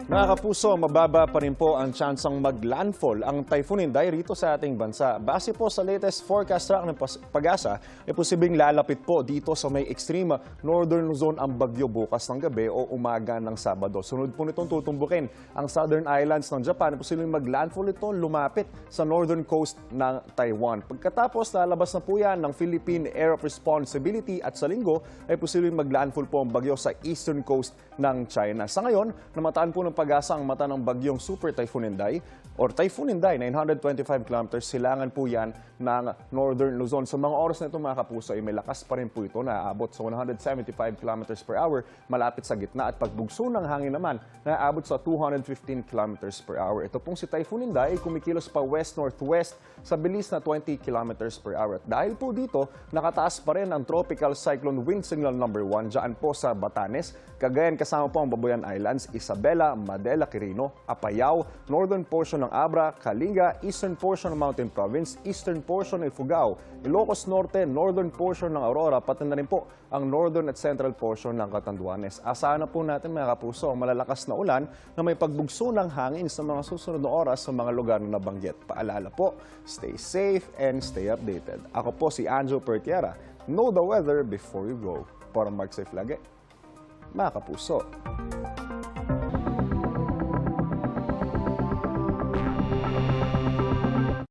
Mga kapuso, mababa pa rin po ang tsansang mag-landfall ang Typhoon Inday rito sa ating bansa. Base po sa latest forecast track ng Pag-asa, ay posibleng lalapit po dito sa may extreme northern zone ang bagyo bukas ng gabi o umaga ng Sabado. Sunod po nitong tutumbukin ang southern islands ng Japan. Posibleng mag-landfall ito lumapit sa northern coast ng Taiwan. Pagkatapos, lalabas na po yan ng Philippine Area of Responsibility at sa linggo ay posibleng mag-landfall po ang bagyo sa eastern coast ng China. Sa ngayon, namataan po ng Pag-asa ang mata ng bagyong Super Typhoon Inday or Typhoon Inday, 925 kilometers. Silangan po yan ng Northern Luzon. Sa mga oras na ito mga kapuso ay may lakas pa rin po ito na aabot sa 175 kilometers per hour malapit sa gitna at pagbugso ng hangin naman na aabot sa 215 kilometers per hour. Ito pong si Typhoon Inday ay kumikilos pa west-northwest sa bilis na 20 kilometers per hour. At dahil po dito, nakataas pa rin ang Tropical Cyclone Wind Signal number 1 dyan po sa Batanes, Cagayan kasama po ang Babuyan Islands, Isabela, Madela, Quirino, Apayao, northern portion ng Abra, Kalinga, eastern portion ng Mountain Province, eastern portion ng Ifugao, Ilocos Norte, northern portion ng Aurora, pati na rin po ang northern at central portion ng Catanduanes. Asahan na po natin mga kapuso ang malalakas na ulan na may pagbugso ng hangin sa mga susunod na oras sa mga lugar na nabanggit. Paalala po, stay safe and stay updated. Ako po si Anjo Pertiera. Know the weather before you go. Para Mark Safe lagi, mga kapuso.